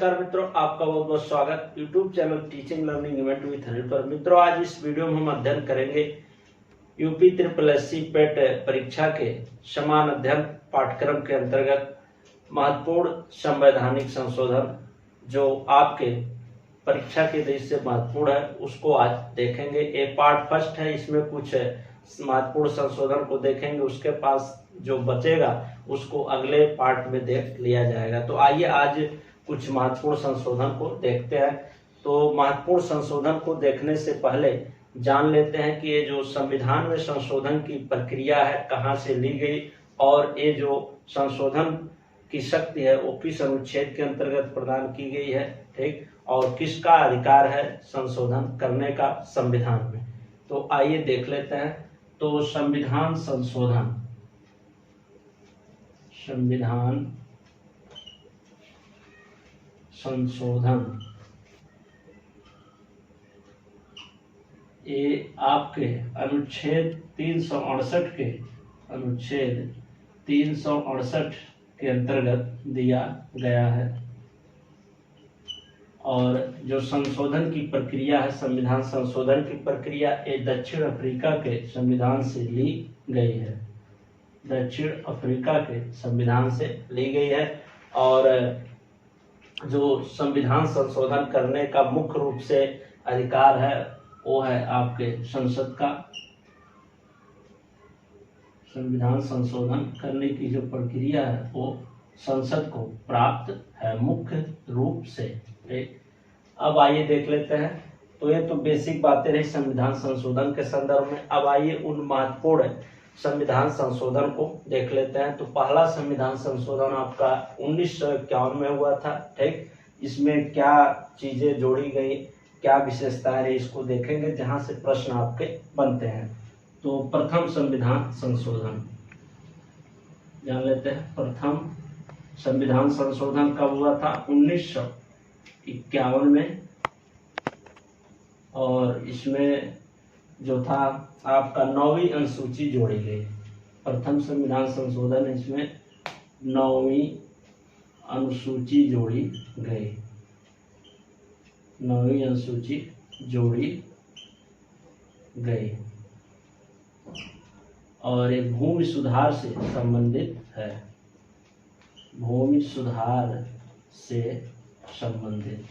नमस्कार मित्रों, आपका बहुत बहुत स्वागत YouTube channel teaching learning event with Honey पर। मित्रों, आज इस वीडियो में हम अध्ययन करेंगे यूपी SSSC पेट परीक्षा के समान अध्ययन पाठ्यक्रम के अंतर्गत महत्वपूर्ण संवैधानिक संशोधन जो आपके परीक्षा के दृष्टि से महत्वपूर्ण है, उसको आज देखेंगे। ये पार्ट फर्स्ट है, इसमें कुछ महत्वपूर्ण संशोधन को देखेंगे, उसके पास जो बचेगा उसको अगले पार्ट में देख लिया जाएगा। तो आइए आज कुछ महत्वपूर्ण संशोधन को देखते हैं। तो महत्वपूर्ण संशोधन को देखने से पहले जान लेते हैं कि ये जो संविधान में संशोधन की प्रक्रिया है कहाँ से ली गई और ये जो संशोधन की शक्ति है वो किस अनुच्छेद के अंतर्गत प्रदान की गई है, ठीक, और किसका अधिकार है संशोधन करने का संविधान में। तो आइए देख लेते हैं। तो संविधान संशोधन ये आपके अनुच्छेद 368 के अंतर्गत दिया गया है। और जो संशोधन की प्रक्रिया है, संविधान संशोधन की प्रक्रिया ये दक्षिण अफ्रीका के संविधान से ली गई है। दक्षिण अफ्रीका के संविधान से ली गई है। और जो संविधान संशोधन करने का मुख्य रूप से अधिकार है वो है आपके संसद का। संविधान संशोधन करने की जो प्रक्रिया है वो संसद को प्राप्त है मुख्य रूप से। अब आइए देख लेते हैं। तो ये तो बेसिक बातें रही संविधान संशोधन के संदर्भ में। अब आइए उन महत्वपूर्ण संविधान संशोधन को देख लेते हैं। तो पहला संविधान संशोधन आपका 1951 में हुआ था, ठीक। इसमें क्या चीजें जोड़ी गई, क्या विशेषताएं रही, इसको देखेंगे, जहां से प्रश्न आपके बनते हैं। तो प्रथम संविधान संशोधन जान लेते हैं। प्रथम संविधान संशोधन कब हुआ था? 1951 में। और इसमें जो था आपका 9वीं अनुसूची जोड़ी गई। प्रथम संविधान संशोधन, इसमें 9वीं अनुसूची जोड़ी गई। 9वीं अनुसूची जोड़ी गई और ये भूमि सुधार से संबंधित है। भूमि सुधार से संबंधित,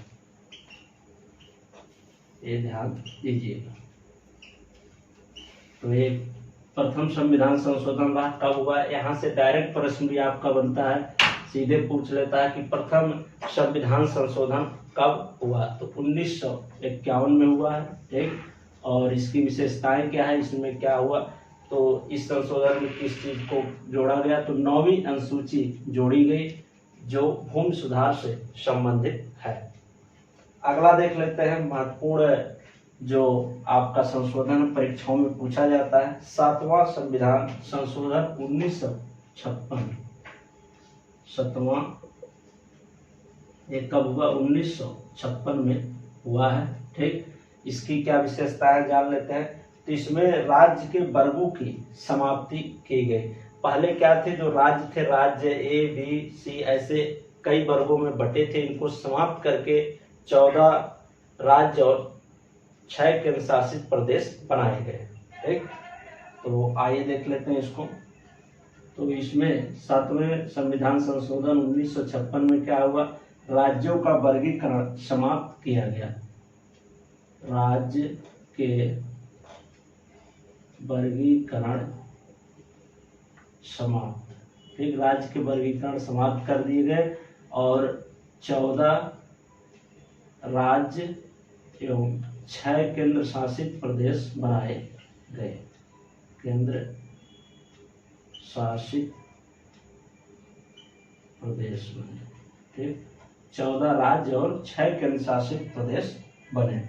ये ध्यान दीजिएगा। तो ये प्रथम संविधान संशोधन रहा। कब हुआ? यहाँ से डायरेक्ट प्रश्न भी आपका बनता है, सीधे पूछ लेता है कि प्रथम संविधान संशोधन कब हुआ। तो 1951 में हुआ है, ठीक। और इसकी विशेषताएं क्या है, इसमें क्या हुआ? तो इस संशोधन में किस चीज को जोड़ा गया? तो 9वीं अनुसूची जोड़ी गई जो भूमि सुधार से संबंधित है। अगला देख लेते हैं महत्वपूर्ण जो आपका संशोधन परीक्षाओं में पूछा जाता है। 7वां संविधान संशोधन 1956। 7वां ये कब हुआ? 1956 में हुआ है, ठीक। इसकी क्या विशेषताएं जान लेते हैं। तो इसमें राज्य के वर्गों की समाप्ति की गई। पहले क्या थे जो राज्य थे, राज्य A, B, C ऐसे कई वर्गों में बटे थे। इनको समाप्त करके 14 राज्य और 6 केंद्र शासित प्रदेश बनाए गए, ठीक। तो आइए देख लेते हैं इसको। तो इसमें 7वें संविधान संशोधन 1956 में क्या हुआ? राज्यों का वर्गीकरण समाप्त किया गया। राज्य के वर्गीकरण समाप्त, ठीक। राज्य के वर्गीकरण समाप्त कर दिए गए और 14 राज्य एवं 6 केंद्र शासित प्रदेश बनाए गए। केंद्र शासित प्रदेश बने, ठीक। 14 राज्य और 6 केंद्र शासित प्रदेश बने।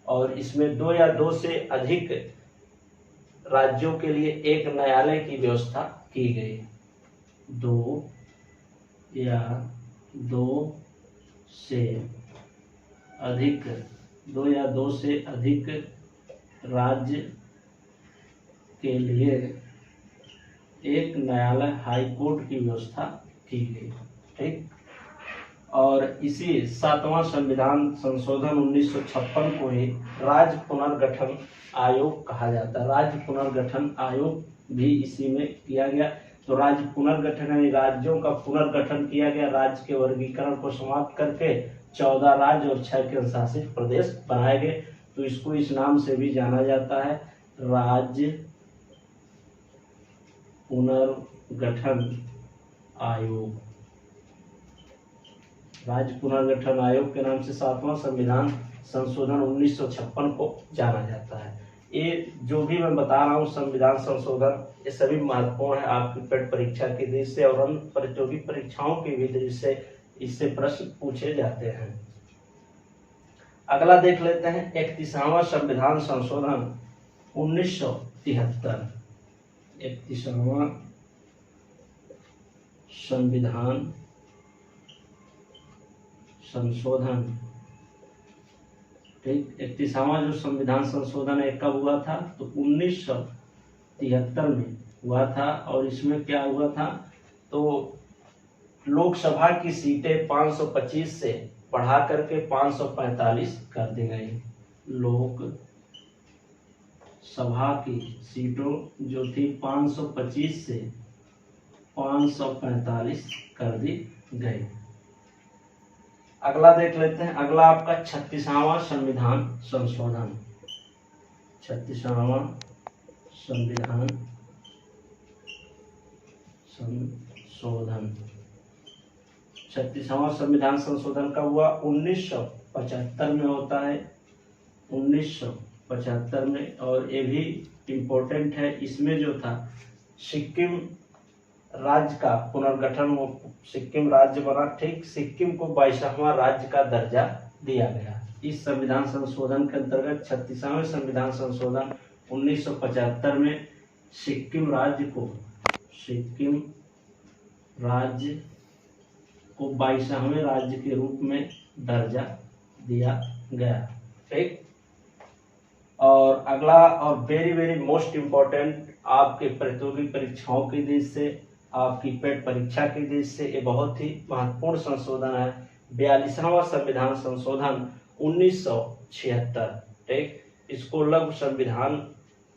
और इसमें 2 या 2 से अधिक राज्यों के लिए एक न्यायालय की व्यवस्था की गई। 2 या 2 से अधिक राज्य के लिए एक न्यायालय हाई कोर्ट की व्यवस्था की गई, ठीक। और इसी 7वां संविधान संशोधन 1956 को ही राज्य पुनर्गठन आयोग कहा जाता है। राज्य पुनर्गठन आयोग भी इसी में किया गया। तो राज्य पुनर्गठन यानी राज्यों का पुनर्गठन किया गया। राज्य के वर्गीकरण को समाप्त करके 14 राज्य और 6 केंद्र शासित प्रदेश बनाए गए। तो इसको इस नाम से भी जाना जाता है, राज्य पुनर्गठन आयोग। राज्य पुनर्गठन आयोग के नाम से 7वां संविधान संशोधन 1956 को जाना जाता है। ये जो भी मैं बता रहा हूँ संविधान संशोधन, ये सभी महत्वपूर्ण है आपकी पेट परीक्षा की दृष्टि से और अन्य प्रतियोगी परीक्षाओं की भी दृष्टि से इससे प्रश्न पूछे जाते हैं। अगला देख लेते हैं 31वां संविधान संशोधन 1973। 31वां संविधान संशोधन, ठीक। 31वां जो संविधान संशोधन है कब हुआ था? तो 1973 में हुआ था। और इसमें क्या हुआ था? तो लोकसभा की सीटें 525 से बढ़ा करके 545 कर दी गई। लोकसभा की सीटों जो थी 525 से 545 कर दी गई। अगला देख लेते हैं। अगला आपका 36वां संविधान संशोधन। 36वां संविधान संशोधन 36वां संविधान संशोधन कब हुआ? 1975 में होता है, 1975 में। और ये भी इम्पोर्टेंट है, इसमें जो था सिक्किम राज्य का पुनर्गठन हो, सिक्किम राज्य बना, ठीक। सिक्किम को 22वां राज्य का दर्जा दिया गया। इस संविधान संशोधन के अंतर्गत 36वां संविधान संशोधन 1975 में सिक्किम राज्य को 22वें राज्य के रूप में दर्जा दिया गया, ठीक। और अगला और वेरी वेरी मोस्ट इम्पोर्टेंट आपके प्रतियोगी परीक्षाओं की दृष्टि से, आपकी पेट परीक्षा की दृष्टि से ये बहुत ही महत्वपूर्ण संशोधन है। 42वां संविधान संशोधन 1976, ठीक। इसको लघु संविधान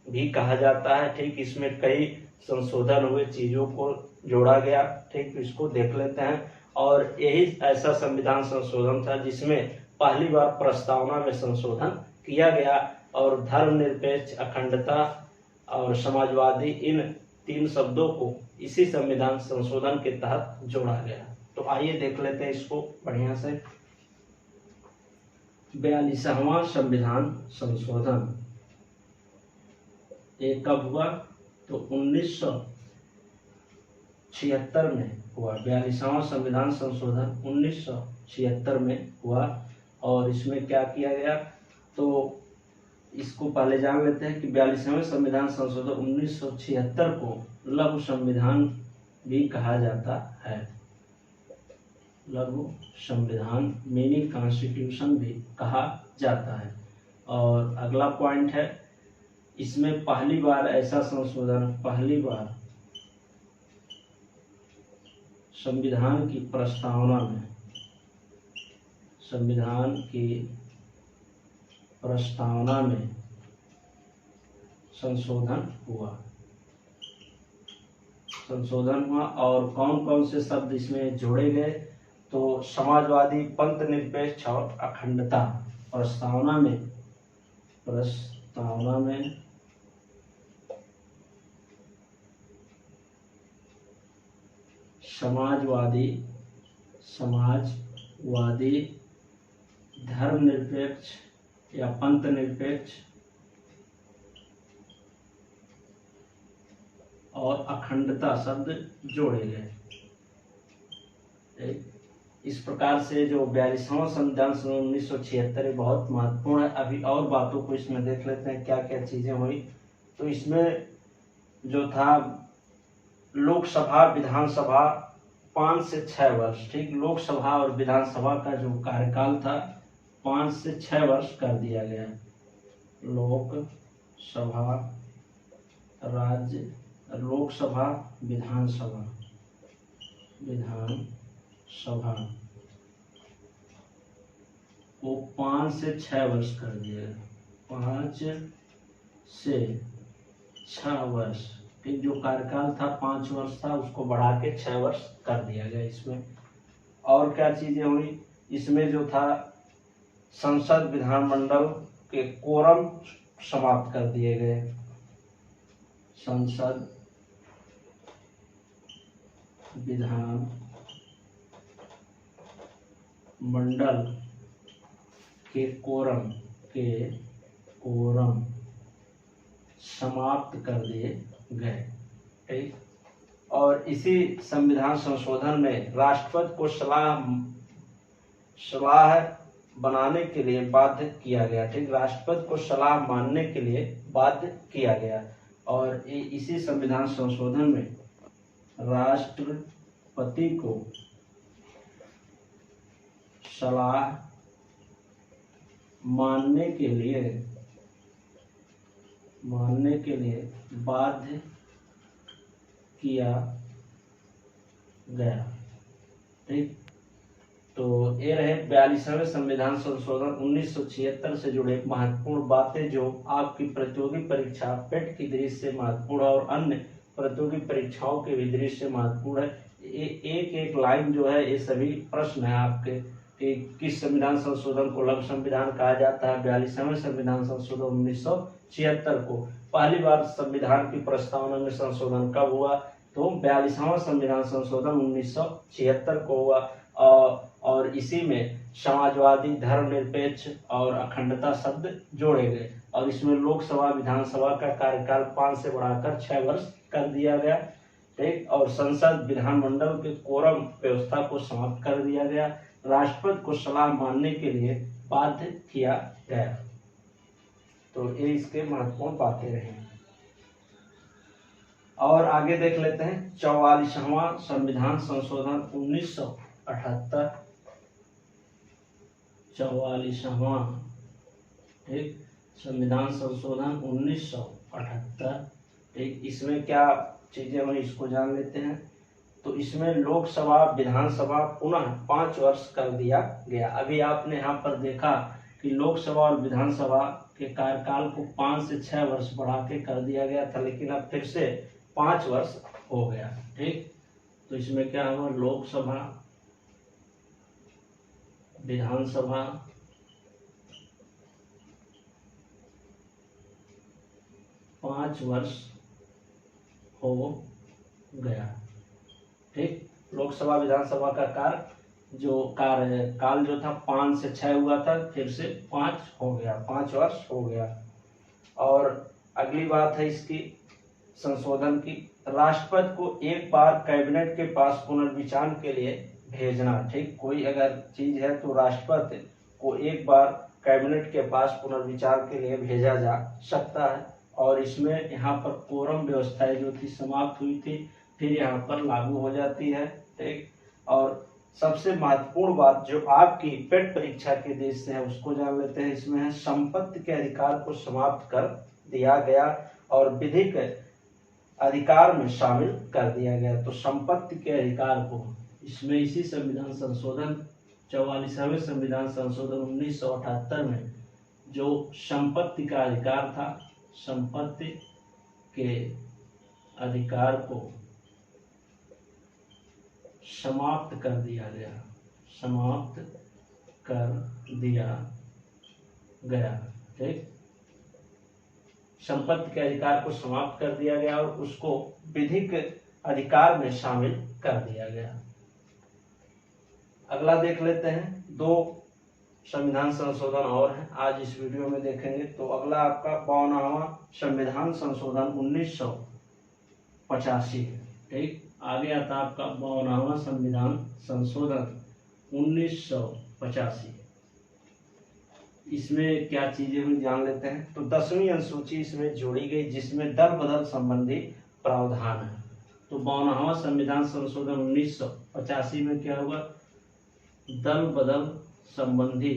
भी कहा जाता है, ठीक। इसमें कई संशोधन हुए, चीजों को जोड़ा गया, ठीक। इसको देख लेते हैं। और यही ऐसा संविधान संशोधन था जिसमें पहली बार प्रस्तावना में संशोधन किया गया और धर्मनिरपेक्ष, अखंडता और समाजवादी इन 3 शब्दों को इसी संविधान संशोधन के तहत जोड़ा गया। तो आइए देख लेते हैं इसको बढ़िया से। 42वां संविधान संशोधन ये कब हुआ? तो 1976 में हुआ। 42वां संविधान संशोधन 1976 में हुआ। और इसमें क्या किया गया? तो इसको पहले जान लेते हैं कि 42वें संविधान संशोधन 1976 को लघु संविधान भी कहा जाता है। लघु संविधान मिनी कॉन्स्टिट्यूशन भी कहा जाता है। और अगला पॉइंट है, इसमें पहली बार ऐसा संशोधन, पहली बार संविधान की प्रस्तावना में, संविधान की प्रस्तावना में संशोधन हुआ। और कौन कौन से शब्द इसमें जोड़े गए? तो समाजवादी, पंथ निरपेक्ष और अखंडता। प्रस्तावना में समाजवादी, धर्मनिरपेक्ष या पंथ निरपेक्ष और अखंडता शब्द जोड़े गए। इस प्रकार से जो 42वां संविधान 1976 बहुत महत्वपूर्ण है। अभी और बातों को इसमें देख लेते हैं, क्या क्या चीजें हुई। तो इसमें जो था लोकसभा, विधानसभा 5 से 6 वर्ष, ठीक। लोकसभा और विधानसभा का जो कार्यकाल था 5 से 6 वर्ष कर दिया गया। लोकसभा, विधानसभा को 5 से 6 वर्ष कर दिया गया। 5 से 6 वर्ष, ठीक, जो कार्यकाल था 5 वर्ष था उसको बढ़ा के 6 वर्ष कर दिया गया इसमें। और क्या चीजें हुई इसमें, जो था संसद विधानमंडल के कोरम समाप्त कर दिए गए। संसद विधान मंडल के कोरम समाप्त कर दिए गए, ठीक। और इसी संविधान संशोधन में राष्ट्रपति को सलाह बनाने के लिए बाध्य किया गया, ठीक, राष्ट्रपति को सलाह मानने के लिए बाध्य किया गया। और इसी संविधान संशोधन में राष्ट्रपति को सलाह मानने के लिए बाध्य किया गया, ठीक। तो ये रहे 42वें संविधान संशोधन 1976 से जुड़े महत्वपूर्ण बातें जो आपकी प्रतियोगी परीक्षा पेट की दृष्टि से महत्वपूर्ण और अन्य प्रतियोगी परीक्षाओं के भी दृष्टि से महत्वपूर्ण है। एक एक लाइन जो है ये सभी प्रश्न है आपके कि किस संविधान संशोधन को लघु संविधान कहा जाता है। 42वें संविधान संशोधन 1976 को पहली बार संविधान की प्रस्तावना में संशोधन कब हुआ, तो 42वां संविधान संशोधन 1976 को हुआ। और इसी में समाजवादी, धर्मनिरपेक्ष और अखंडता शब्द जोड़े गए। और इसमें लोकसभा विधानसभा का कार्यकाल 5 से बढ़ाकर 6 वर्ष कर दिया गया, ठीक। और संसद विधानमंडल के कोरम व्यवस्था को समाप्त कर दिया गया। राष्ट्रपति को सलाह मानने के लिए बाध्य किया गया। तो ये इसके महत्वपूर्ण बातें रही। और आगे देख लेते हैं 44वां संविधान संशोधन 1978। 44वां, ठीक, संविधान संशोधन 1978, ठीक। इसमें क्या चीजें हुई इसको जान लेते हैं। तो इसमें लोकसभा विधानसभा पुनः 5 वर्ष कर दिया गया। अभी आपने यहाँ पर देखा कि लोकसभा और विधानसभा के कार्यकाल को 5 से 6 वर्ष बढ़ा के कर दिया गया था, लेकिन अब फिर से 5 वर्ष हो गया, ठीक। तो इसमें क्या हुआ, लोकसभा विधानसभा पाँच वर्ष हो गया, ठीक। लोकसभा विधानसभा का कार्यकाल जो था 5 से 6 हुआ था, फिर से 5 हो गया, 5 वर्ष हो गया। और अगली बात है इसकी संशोधन की, राष्ट्रपति को एक बार कैबिनेट के पास पुनर्विचार के लिए भेजना, ठीक। कोई अगर चीज है तो राष्ट्रपति को एक बार कैबिनेट के पास पुनर्विचार के लिए भेजा जा सकता है। और इसमें यहाँ पर कोरम व्यवस्थाएं जो थी समाप्त हुई थी, फिर यहाँ पर लागू हो जाती है, ठीक। और सबसे महत्वपूर्ण बात जो आपकी पेट परीक्षा के देश से है उसको जान लेते हैं। इसमें है संपत्ति के अधिकार को समाप्त कर दिया गया और विधिक अधिकार में शामिल कर दिया गया। तो संपत्ति के अधिकार को इसमें इसी संविधान संशोधन 44वें संविधान संशोधन 1978 में जो संपत्ति का अधिकार था, संपत्ति के अधिकार को समाप्त कर दिया गया, समाप्त कर दिया गया, ठीक। संपत्ति के अधिकार को समाप्त कर दिया गया और उसको विधिक अधिकार में शामिल कर दिया गया। अगला देख लेते हैं, 2 संविधान संशोधन और हैं आज इस वीडियो में देखेंगे। तो अगला आपका 52वां संविधान संशोधन 1985, ठीक। आगे आता आपका 52वां संविधान संशोधन 1985। इसमें क्या चीजें हुई जान लेते हैं। तो 10वीं अनुसूची इसमें जोड़ी गई जिसमें दल बदल संबंधी प्रावधान है। तो 52वां संविधान संशोधन 1985 में क्या हुआ, दल बदल संबंधी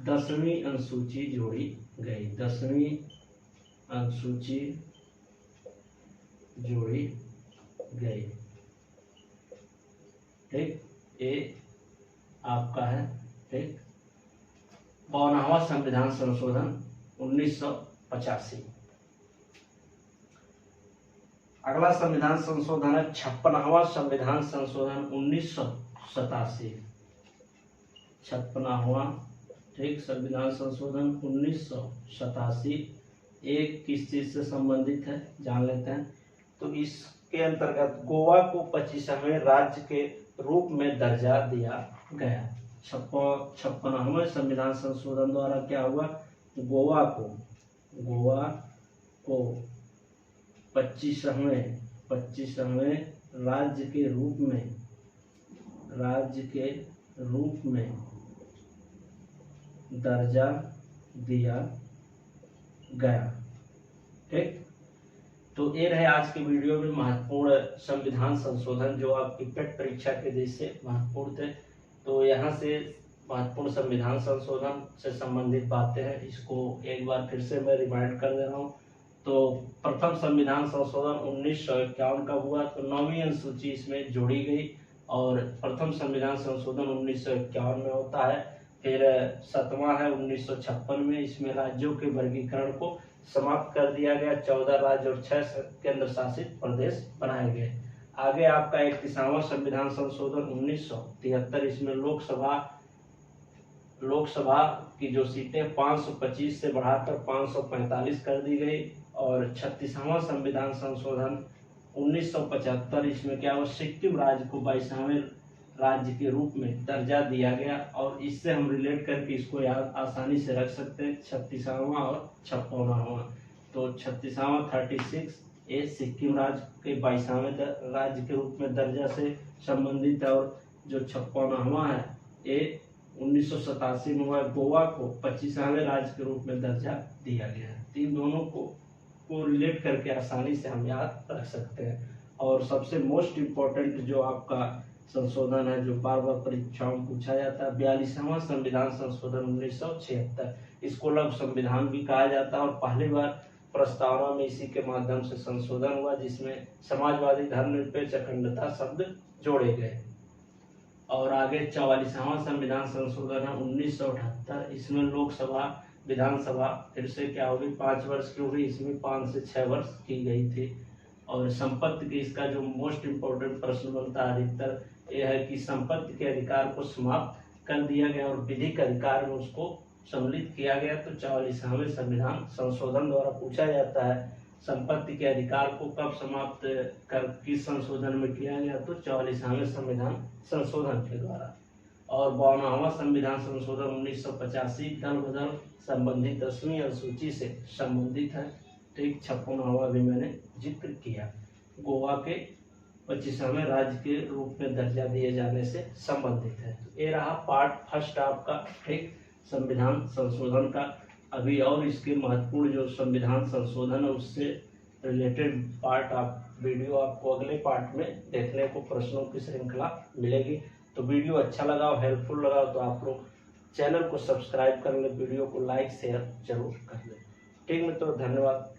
10वीं अनुसूची जोड़ी गई, 10वीं अनुसूची जोड़ी गई। ठीक, ये आपका है। ठीक, 52वां संविधान संशोधन 1985। अगला संविधान संशोधन है 56वां संविधान संशोधन 1987। 56वां, ठीक, संविधान संशोधन 1987 एक किस चीज से संबंधित है जान लेते हैं। तो इसके अंतर्गत गोवा को 25वें राज्य के रूप में दर्जा दिया गया। 56वें संविधान संशोधन द्वारा क्या हुआ, गोवा को 25वें राज्य के रूप में दर्जा दिया गया। ठीक, तो ये रहे आज के वीडियो में महत्वपूर्ण संविधान संशोधन जो आपकी पेट परीक्षा के दृष्टि से महत्वपूर्ण थे। तो यहाँ से महत्वपूर्ण संविधान संशोधन से संबंधित बातें हैं, इसको एक बार फिर से मैं रिमाइंड कर दे रहा हूँ। तो प्रथम संविधान संशोधन 1951 का हुआ, तो 9वीं अनुसूची इसमें जोड़ी गई और प्रथम संविधान संशोधन 1951 में होता है। फिर 7वां है 1956 में, इसमें राज्यों के वर्गीकरण को समाप्त कर दिया गया, 14 राज्य और 6 केंद्र शासित प्रदेश बनाए गए। आगे आपका 31वां संविधान संशोधन 1973, इसमें लोकसभा की जो सीटें 525 से बढ़ाकर 545 कर दी गई। और 36वां संविधान संशोधन 1975, इसमें क्या हुआ, सिक्किम राज्य को 22वें राज्य के रूप में दर्जा दिया गया। और इससे हम रिलेट करके इसको याद आसानी से रख सकते हैं, 36वां और 56वां। तो 36वां 36 ये सिक्किम राज्य के 22वें राज्य के रूप में दर्जा से संबंधित है। और जो 56वां है ये 1987 में हुआ, गोवा को 25वें राज्य के रूप में दर्जा दिया गया है। इन दोनों को रिलेट करके आसानी से हम याद रख सकते हैं। और सबसे मोस्ट इम्पोर्टेंट जो आपका संशोधन है जो बार बार परीक्षाओं में पूछा जाता है, 42वां संविधान संशोधन 1976, इसको लघु संविधान भी कहा जाता है। और पहली बार प्रस्तावना में इसी के माध्यम से संशोधन हुआ, जिसमें समाजवादी धर्मनिरपेक्ष अखंडता शब्द जोड़े गए। और आगे 44वां संविधान संशोधन है 1978, इसमें लोकसभा विधानसभा फिर से क्या होगी 5 वर्ष की होगी, इसमें 5 से 6 वर्ष की गई थी। और संपत्ति की इसका जो मोस्ट इम्पोर्टेंट प्रश्न बनता है अधिकतर यह है कि संपत्ति के अधिकार को समाप्त कर दिया गया और विधिक अधिकार में उसको सम्मिलित किया गया। तो 44वें संविधान संशोधन द्वारा पूछा जाता है संपत्ति के अधिकार को कब समाप्त कर किस संशोधन में किया गया, तो 44वें संविधान संशोधन के द्वारा। और 52वां संविधान संशोधन 1985 दल बदल संबंधित 10वीं अनुसूची से संबंधित है। ठीक, 56वां भी मैंने जिक्र किया, गोवा के 25वें राज्य के रूप में दर्जा दिए जाने से संबंधित है। तो ये रहा पार्ट फर्स्ट आपका, ठीक, संविधान संशोधन का। अभी और इसके महत्वपूर्ण जो संविधान संशोधन है उससे रिलेटेड पार्ट वीडियो आपको अगले पार्ट में देखने को प्रश्नों की श्रृंखला मिलेगी। तो वीडियो अच्छा लगा और हेल्पफुल लगा तो आप लोग चैनल को सब्सक्राइब कर लें, वीडियो को लाइक शेयर जरूर कर लें। ठीक मित्रों, धन्यवाद।